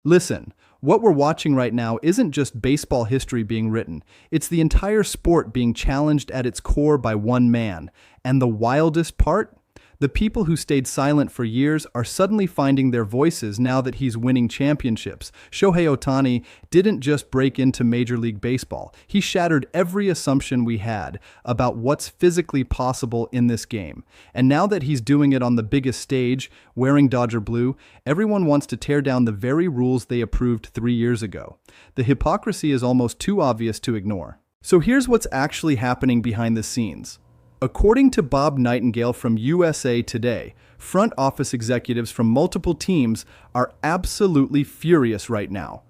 Listen, what we're watching right now isn't just baseball history being written, it's the entire sport being challenged at its core by one man. And the wildest part? The people who stayed silent for years are suddenly finding their voices now that he's winning championships. Shohei Ohtani didn't just break into Major League Baseball, he shattered every assumption we had about what's physically possible in this game. And now that he's doing it on the biggest stage, wearing Dodger blue, everyone wants to tear down the very rules they approved 3 years ago. The hypocrisy is almost too obvious to ignore. So here's what's actually happening behind the scenes. According to Bob Nightingale from USA Today, front office executives from multiple teams are absolutely furious right now.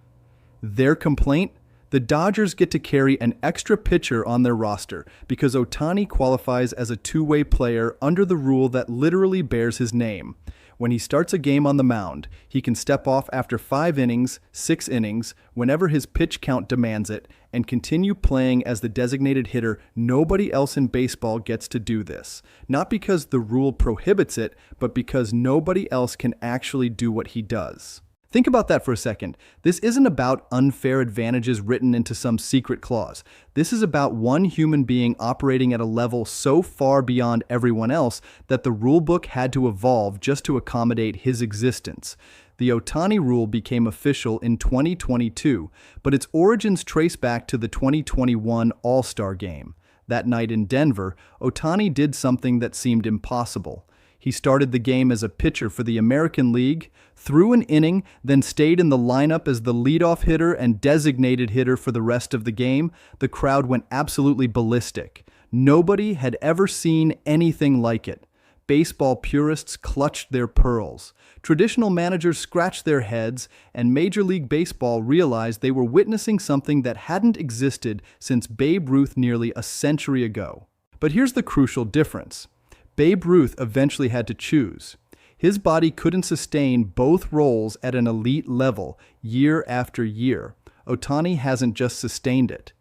Their complaint? The Dodgers get to carry an extra pitcher on their roster because Ohtani qualifies as a two-way player under the rule that literally bears his name. When he starts a game on the mound, he can step off after 5 innings, 6 innings, whenever his pitch count demands it, and continue playing as the designated hitter. Nobody else in baseball gets to do this. Not because the rule prohibits it, but because nobody else can actually do what he does. Think about that for a second. This isn't about unfair advantages written into some secret clause. This is about one human being operating at a level so far beyond everyone else that the rulebook had to evolve just to accommodate his existence. The Ohtani rule became official in 2022, but its origins trace back to the 2021 All-Star Game. That night in Denver, Ohtani did something that seemed impossible. He started the game as a pitcher for the American League, threw an inning, then stayed in the lineup as the leadoff hitter and designated hitter for the rest of the game. The crowd went absolutely ballistic. Nobody had ever seen anything like it. Baseball purists clutched their pearls. Traditional managers scratched their heads, and Major League Baseball realized they were witnessing something that hadn't existed since Babe Ruth nearly a century ago. But here's the crucial difference. Babe Ruth eventually had to choose. His body couldn't sustain both roles at an elite level year after year. Ohtani hasn't just sustained it.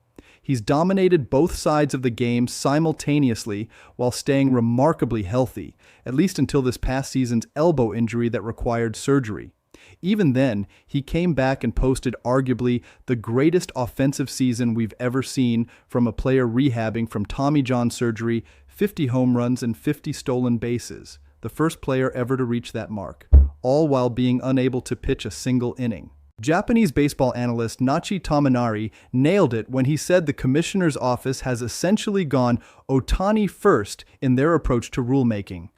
He's dominated both sides of the game simultaneously while staying remarkably healthy, at least until this past season's elbow injury that required surgery. Even then, he came back and posted arguably the greatest offensive season we've ever seen from a player rehabbing from Tommy John surgery, 50 home runs and 50 stolen bases, the first player ever to reach that mark, all while being unable to pitch a single inning. Japanese baseball analyst Nachi Tominari nailed it when he said the commissioner's office has essentially gone Ohtani first in their approach to rulemaking.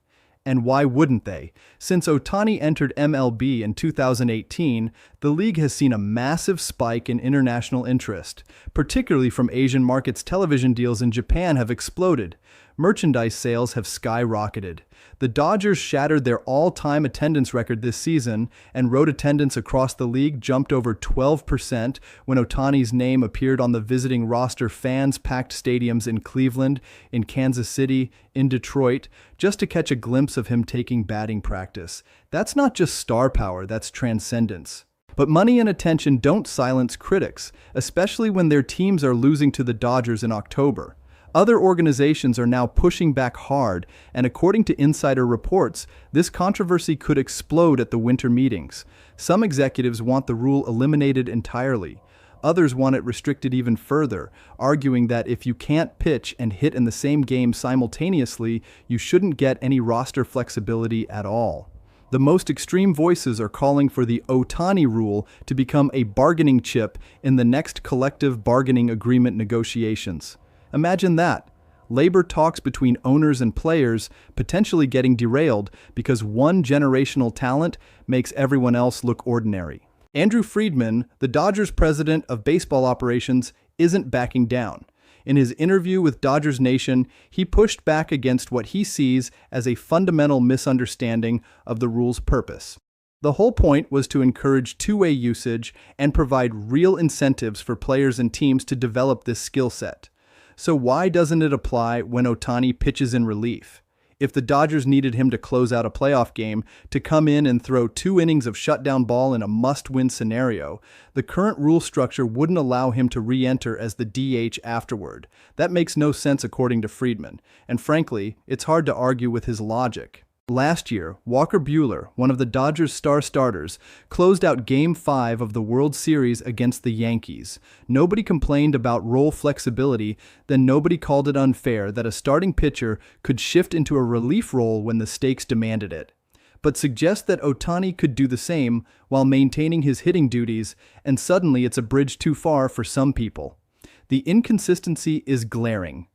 And why wouldn't they? Since Ohtani entered MLB in 2018, the league has seen a massive spike in international interest. Particularly from Asian markets, television deals in Japan have exploded. Merchandise sales have skyrocketed. The Dodgers shattered their all-time attendance record this season, and road attendance across the league jumped over 12% when Ohtani's name appeared on the visiting roster. Fans packed stadiums in Cleveland, in Kansas City, in Detroit, just to catch a glimpse of him taking batting practice. That's not just star power, that's transcendence. But money and attention don't silence critics, especially when their teams are losing to the Dodgers in October. Other organizations are now pushing back hard, and according to insider reports, this controversy could explode at the winter meetings. Some executives want the rule eliminated entirely. Others want it restricted even further, arguing that if you can't pitch and hit in the same game simultaneously, you shouldn't get any roster flexibility at all. The most extreme voices are calling for the Ohtani rule to become a bargaining chip in the next collective bargaining agreement negotiations. Imagine that. Labor talks between owners and players potentially getting derailed because one generational talent makes everyone else look ordinary. Andrew Friedman, the Dodgers president of baseball operations, isn't backing down. In his interview with Dodgers Nation, he pushed back against what he sees as a fundamental misunderstanding of the rule's purpose. The whole point was to encourage two-way usage and provide real incentives for players and teams to develop this skill set. So why doesn't it apply when Ohtani pitches in relief? If the Dodgers needed him to close out a playoff game, to come in and throw 2 innings of shutdown ball in a must-win scenario, the current rule structure wouldn't allow him to re-enter as the DH afterward. That makes no sense according to Friedman, and frankly, it's hard to argue with his logic. Last year, Walker Buehler, one of the Dodgers' star starters, closed out Game 5 of the World Series against the Yankees. Nobody complained about role flexibility, then nobody called it unfair that a starting pitcher could shift into a relief role when the stakes demanded it. But suggest that Ohtani could do the same while maintaining his hitting duties, and suddenly it's a bridge too far for some people. The inconsistency is glaring.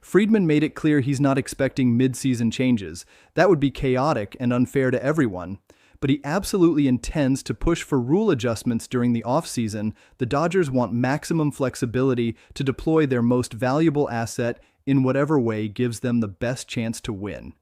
Friedman made it clear he's not expecting mid-season changes. That would be chaotic and unfair to everyone. But he absolutely intends to push for rule adjustments during the offseason. The Dodgers want maximum flexibility to deploy their most valuable asset in whatever way gives them the best chance to win.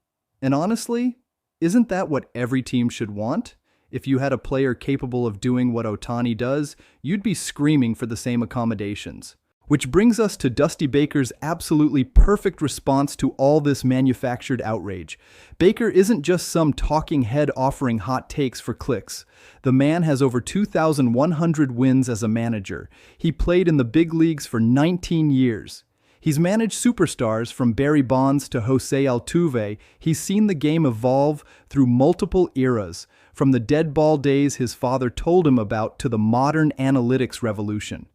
And honestly, isn't that what every team should want? If you had a player capable of doing what Ohtani does, you'd be screaming for the same accommodations. Which brings us to Dusty Baker's absolutely perfect response to all this manufactured outrage. Baker isn't just some talking head offering hot takes for clicks. The man has over 2,100 wins as a manager. He played in the big leagues for 19 years. He's managed superstars from Barry Bonds to Jose Altuve. He's seen the game evolve through multiple eras, from the dead ball days his father told him about to the modern analytics revolution.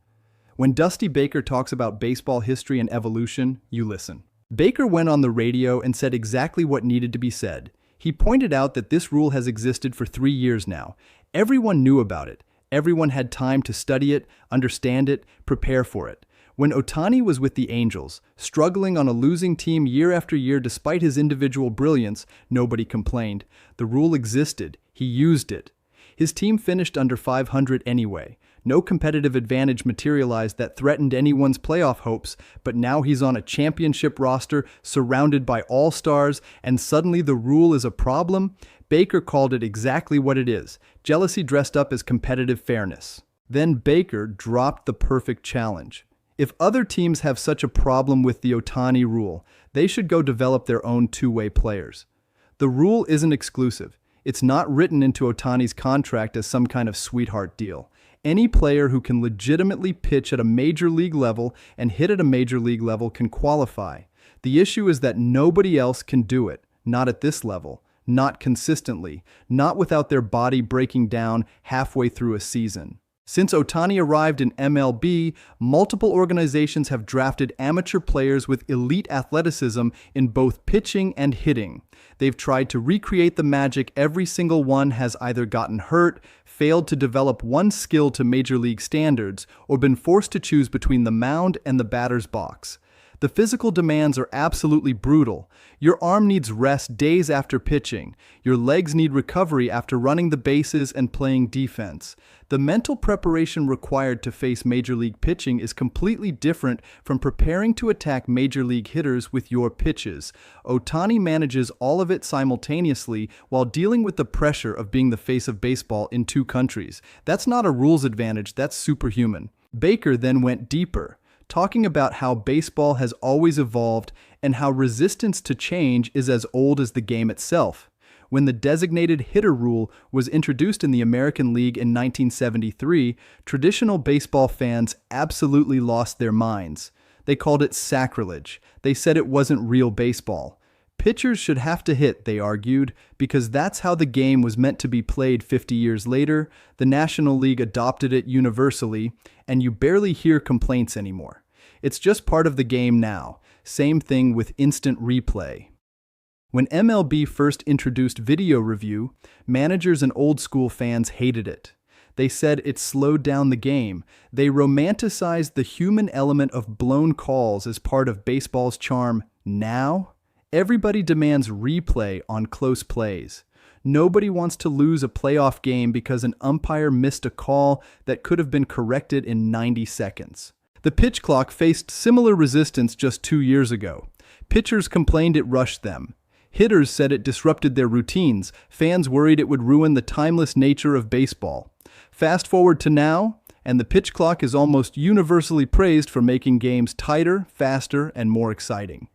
When Dusty Baker talks about baseball history and evolution, you listen. Baker went on the radio and said exactly what needed to be said. He pointed out that this rule has existed for 3 years now. Everyone knew about it. Everyone had time to study it, understand it, prepare for it. When Ohtani was with the Angels, struggling on a losing team year after year despite his individual brilliance, nobody complained. The rule existed. He used it. His team finished under 500 anyway. No competitive advantage materialized that threatened anyone's playoff hopes, but now he's on a championship roster surrounded by all-stars, and suddenly the rule is a problem? Baker called it exactly what it is: jealousy dressed up as competitive fairness. Then Baker dropped the perfect challenge. If other teams have such a problem with the Ohtani rule, they should go develop their own two-way players. The rule isn't exclusive. It's not written into Ohtani's contract as some kind of sweetheart deal. Any player who can legitimately pitch at a major league level and hit at a major league level can qualify. The issue is that nobody else can do it, not at this level, not consistently, not without their body breaking down halfway through a season. Since Ohtani arrived in MLB, multiple organizations have drafted amateur players with elite athleticism in both pitching and hitting. They've tried to recreate the magic. Every single one has either gotten hurt, failed to develop one skill to major league standards, or been forced to choose between the mound and the batter's box. The physical demands are absolutely brutal. Your arm needs rest days after pitching. Your legs need recovery after running the bases and playing defense. The mental preparation required to face major league pitching is completely different from preparing to attack major league hitters with your pitches. Ohtani manages all of it simultaneously while dealing with the pressure of being the face of baseball in 2 countries. That's not a rules advantage, that's superhuman. Baker then went deeper, talking about how baseball has always evolved and how resistance to change is as old as the game itself. When the designated hitter rule was introduced in the American League in 1973, traditional baseball fans absolutely lost their minds. They called it sacrilege. They said it wasn't real baseball. Pitchers should have to hit, they argued, because that's how the game was meant to be played 50 years later. The National League adopted it universally, and you barely hear complaints anymore. It's just part of the game now. Same thing with instant replay. When MLB first introduced video review, managers and old-school fans hated it. They said it slowed down the game. They romanticized the human element of blown calls as part of baseball's charm. Now, everybody demands replay on close plays. Nobody wants to lose a playoff game because an umpire missed a call that could have been corrected in 90 seconds. The pitch clock faced similar resistance just 2 years ago. Pitchers complained it rushed them. Hitters said it disrupted their routines. Fans worried it would ruin the timeless nature of baseball. Fast forward to now, and the pitch clock is almost universally praised for making games tighter, faster, and more exciting.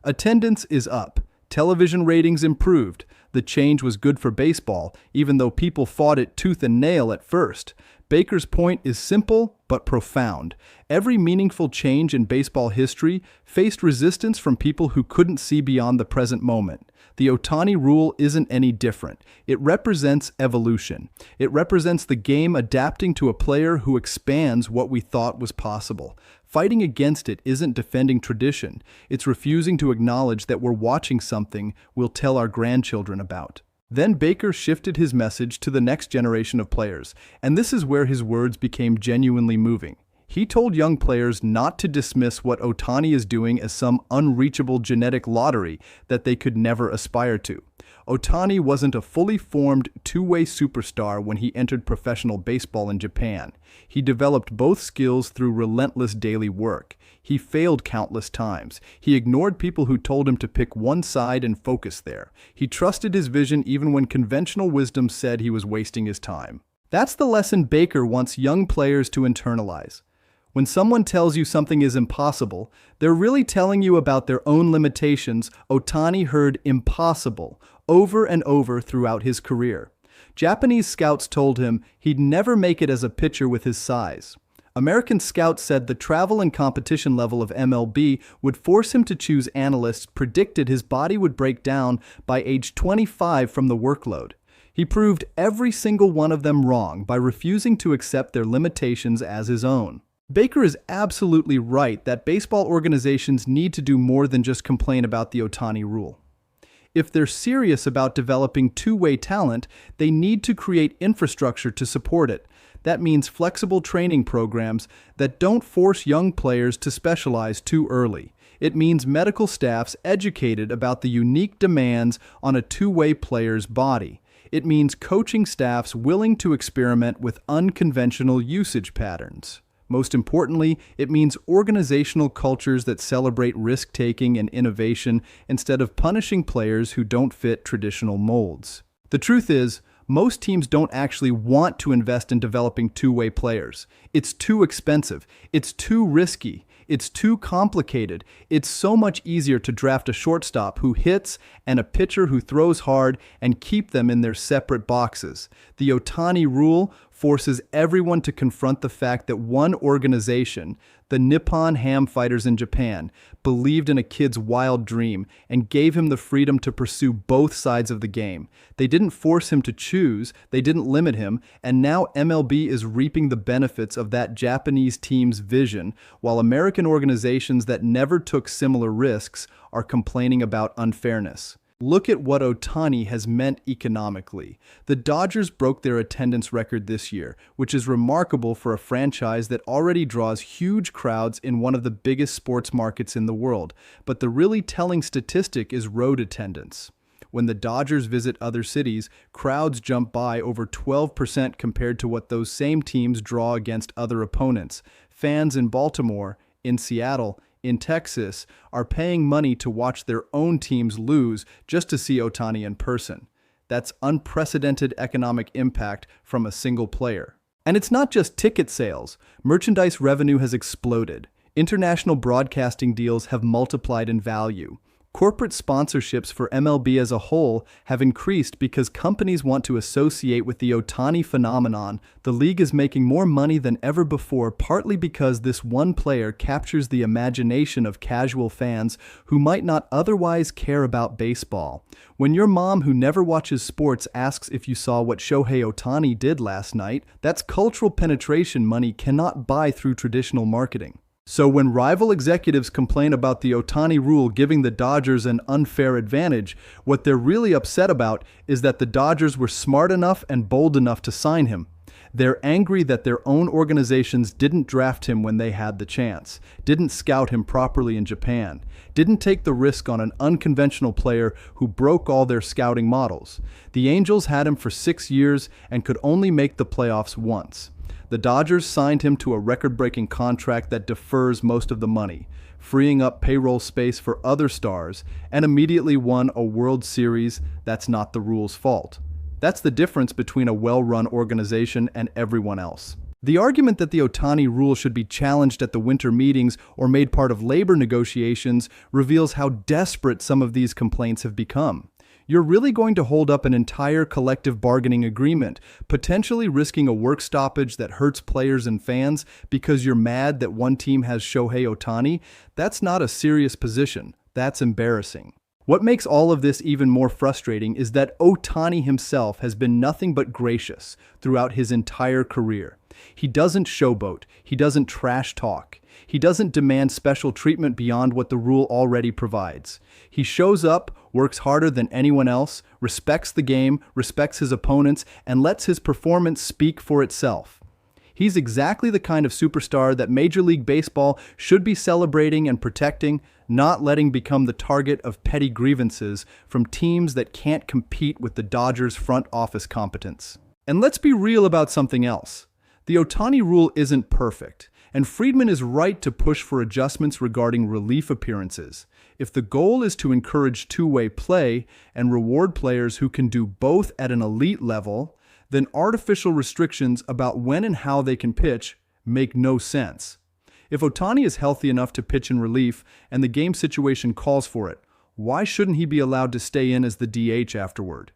Attendance is up. Television ratings improved. The change was good for baseball, even though people fought it tooth and nail at first. Baker's point is simple but profound. Every meaningful change in baseball history faced resistance from people who couldn't see beyond the present moment. The Ohtani rule isn't any different. It represents evolution. It represents the game adapting to a player who expands what we thought was possible. Fighting against it isn't defending tradition. It's refusing to acknowledge that we're watching something we'll tell our grandchildren about. Then Baker shifted his message to the next generation of players, and this is where his words became genuinely moving. He told young players not to dismiss what Ohtani is doing as some unreachable genetic lottery that they could never aspire to. Ohtani wasn't a fully formed two-way superstar when he entered professional baseball in Japan. He developed both skills through relentless daily work. He failed countless times. He ignored people who told him to pick one side and focus there. He trusted his vision even when conventional wisdom said he was wasting his time. That's the lesson Baker wants young players to internalize. When someone tells you something is impossible, they're really telling you about their own limitations. Ohtani heard impossible over and over throughout his career. Japanese scouts told him he'd never make it as a pitcher with his size. American scouts said the travel and competition level of MLB would force him to choose analysts predicted his body would break down by age 25 from the workload. He proved every single one of them wrong by refusing to accept their limitations as his own. Baker is absolutely right that baseball organizations need to do more than just complain about the Ohtani rule. If they're serious about developing two-way talent, they need to create infrastructure to support it. That means flexible training programs that don't force young players to specialize too early. It means medical staffs educated about the unique demands on a two-way player's body. It means coaching staffs willing to experiment with unconventional usage patterns. Most importantly, it means organizational cultures that celebrate risk-taking and innovation instead of punishing players who don't fit traditional molds. The truth is, most teams don't actually want to invest in developing two-way players. It's too expensive. It's too risky. It's too complicated. It's so much easier to draft a shortstop who hits and a pitcher who throws hard and keep them in their separate boxes. The Ohtani rule forces everyone to confront the fact that one organization, the Nippon Ham Fighters in Japan, believed in a kid's wild dream and gave him the freedom to pursue both sides of the game. They didn't force him to choose, they didn't limit him, and now MLB is reaping the benefits of that Japanese team's vision, while American organizations that never took similar risks are complaining about unfairness. Look at what Ohtani has meant economically. The Dodgers broke their attendance record this year, which is remarkable for a franchise that already draws huge crowds in one of the biggest sports markets in the world. But the really telling statistic is road attendance. When the Dodgers visit other cities, crowds jump by over 12% compared to what those same teams draw against other opponents. Fans in Baltimore, in Seattle, in Texas are paying money to watch their own teams lose just to see Ohtani in person. That's unprecedented economic impact from a single player. And it's not just ticket sales. Merchandise revenue has exploded. International broadcasting deals have multiplied in value. Corporate sponsorships for MLB as a whole have increased because companies want to associate with the Ohtani phenomenon. The league is making more money than ever before, partly because this one player captures the imagination of casual fans who might not otherwise care about baseball. When your mom, who never watches sports, asks if you saw what Shohei Ohtani did last night, that's cultural penetration money cannot buy through traditional marketing. So when rival executives complain about the Ohtani rule giving the Dodgers an unfair advantage, what they're really upset about is that the Dodgers were smart enough and bold enough to sign him. They're angry that their own organizations didn't draft him when they had the chance, didn't scout him properly in Japan, didn't take the risk on an unconventional player who broke all their scouting models. The Angels had him for 6 years and could only make the playoffs once. The Dodgers signed him to a record-breaking contract that defers most of the money, freeing up payroll space for other stars, and immediately won a World Series. That's not the rule's fault. That's the difference between a well-run organization and everyone else. The argument that the Ohtani rule should be challenged at the winter meetings or made part of labor negotiations reveals how desperate some of these complaints have become. You're really going to hold up an entire collective bargaining agreement, potentially risking a work stoppage that hurts players and fans because you're mad that one team has Shohei Ohtani? That's not a serious position. That's embarrassing. What makes all of this even more frustrating is that Ohtani himself has been nothing but gracious throughout his entire career. He doesn't showboat. He doesn't trash talk. He doesn't demand special treatment beyond what the rule already provides. He shows up, works harder than anyone else, respects the game, respects his opponents, and lets his performance speak for itself. He's exactly the kind of superstar that Major League Baseball should be celebrating and protecting, not letting become the target of petty grievances from teams that can't compete with the Dodgers' front office competence. And let's be real about something else. The Ohtani rule isn't perfect, and Friedman is right to push for adjustments regarding relief appearances. If the goal is to encourage two-way play and reward players who can do both at an elite level, then artificial restrictions about when and how they can pitch make no sense. If Ohtani is healthy enough to pitch in relief and the game situation calls for it, why shouldn't he be allowed to stay in as the DH afterward?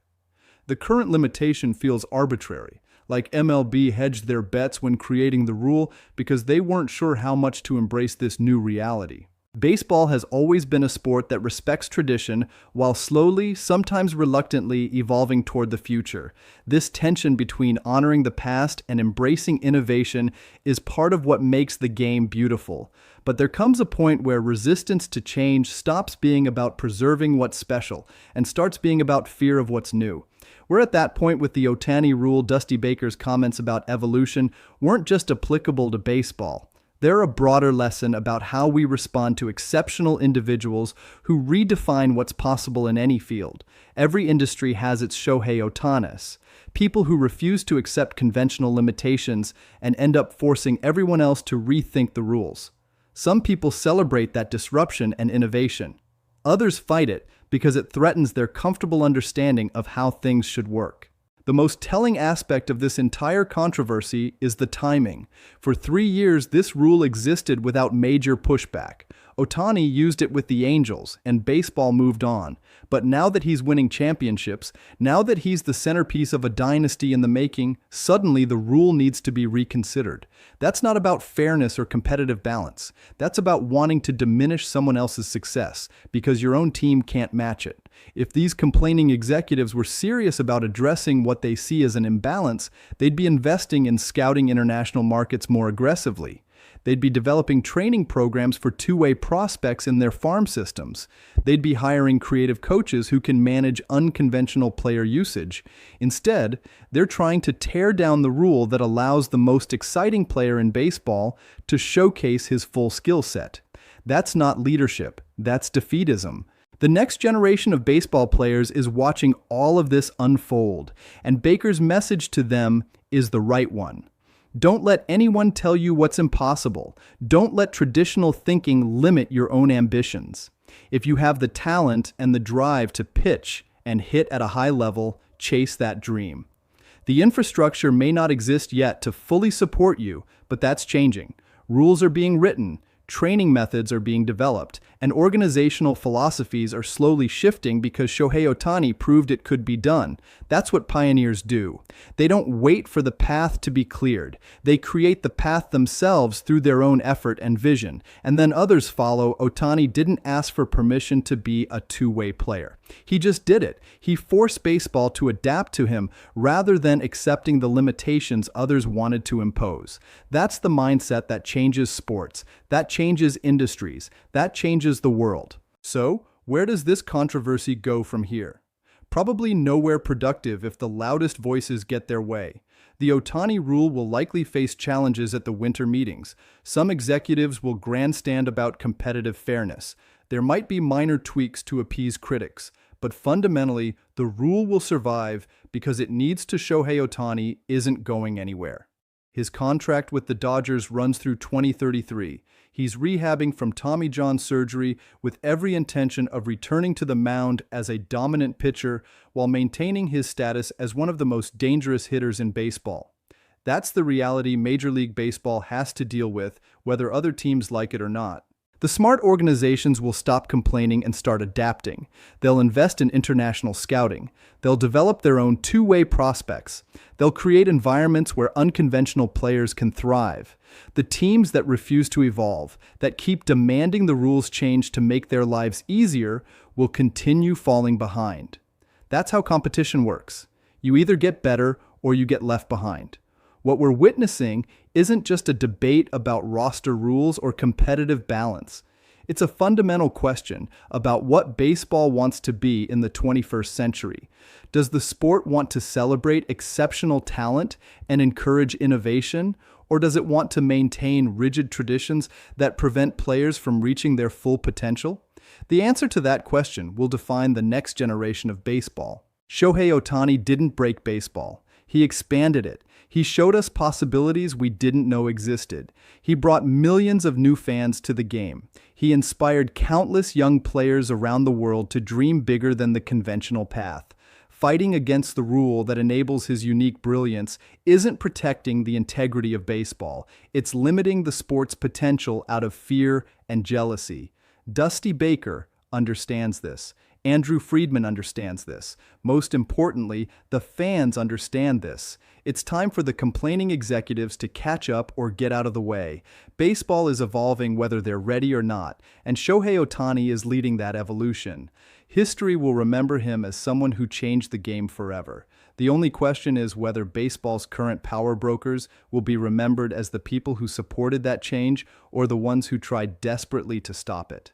The current limitation feels arbitrary, like MLB hedged their bets when creating the rule because they weren't sure how much to embrace this new reality. Baseball has always been a sport that respects tradition while slowly, sometimes reluctantly, evolving toward the future. This tension between honoring the past and embracing innovation is part of what makes the game beautiful. But there comes a point where resistance to change stops being about preserving what's special and starts being about fear of what's new. We're at that point with the Ohtani rule. Dusty Baker's comments about evolution weren't just applicable to baseball. They're a broader lesson about how we respond to exceptional individuals who redefine what's possible in any field. Every industry has its Shohei Ohtanis, people who refuse to accept conventional limitations and end up forcing everyone else to rethink the rules. Some people celebrate that disruption and innovation. Others fight it because it threatens their comfortable understanding of how things should work. The most telling aspect of this entire controversy is the timing. For 3 years, this rule existed without major pushback. Ohtani used it with the Angels, and baseball moved on. But now that he's winning championships, now that he's the centerpiece of a dynasty in the making, suddenly the rule needs to be reconsidered. That's not about fairness or competitive balance. That's about wanting to diminish someone else's success, because your own team can't match it. If these complaining executives were serious about addressing what they see as an imbalance, they'd be investing in scouting international markets more aggressively. They'd be developing training programs for two-way prospects in their farm systems. They'd be hiring creative coaches who can manage unconventional player usage. Instead, they're trying to tear down the rule that allows the most exciting player in baseball to showcase his full skill set. That's not leadership. That's defeatism. The next generation of baseball players is watching all of this unfold, and Baker's message to them is the right one. Don't let anyone tell you what's impossible. Don't let traditional thinking limit your own ambitions. If you have the talent and the drive to pitch and hit at a high level, chase that dream. The infrastructure may not exist yet to fully support you, but that's changing. Rules are being written, training methods are being developed, and organizational philosophies are slowly shifting because Shohei Ohtani proved it could be done. That's what pioneers do. They don't wait for the path to be cleared. They create the path themselves through their own effort and vision, and then others follow. Ohtani didn't ask for permission to be a two-way player. He just did it. He forced baseball to adapt to him rather than accepting the limitations others wanted to impose. That's the mindset that changes sports, that changes industries, that changes the world. So, where does this controversy go from here? Probably nowhere productive if the loudest voices get their way. The Ohtani rule will likely face challenges at the winter meetings. Some executives will grandstand about competitive fairness. There might be minor tweaks to appease critics, but fundamentally, the rule will survive because it needs to show Shohei Ohtani isn't going anywhere. His contract with the Dodgers runs through 2033. He's rehabbing from Tommy John surgery with every intention of returning to the mound as a dominant pitcher while maintaining his status as one of the most dangerous hitters in baseball. That's the reality Major League Baseball has to deal with, whether other teams like it or not. The smart organizations will stop complaining and start adapting. They'll invest in international scouting. They'll develop their own two-way prospects. They'll create environments where unconventional players can thrive. The teams that refuse to evolve, that keep demanding the rules change to make their lives easier, will continue falling behind. That's how competition works. You either get better or you get left behind. What we're witnessing isn't just a debate about roster rules or competitive balance. It's a fundamental question about what baseball wants to be in the 21st century. Does the sport want to celebrate exceptional talent and encourage innovation, or does it want to maintain rigid traditions that prevent players from reaching their full potential? The answer to that question will define the next generation of baseball. Shohei Ohtani didn't break baseball. He expanded it. He showed us possibilities we didn't know existed. He brought millions of new fans to the game. He inspired countless young players around the world to dream bigger than the conventional path. Fighting against the rule that enables his unique brilliance isn't protecting the integrity of baseball. It's limiting the sport's potential out of fear and jealousy. Dusty Baker understands this. Andrew Friedman understands this. Most importantly, the fans understand this. It's time for the complaining executives to catch up or get out of the way. Baseball is evolving whether they're ready or not, and Shohei Ohtani is leading that evolution. History will remember him as someone who changed the game forever. The only question is whether baseball's current power brokers will be remembered as the people who supported that change or the ones who tried desperately to stop it.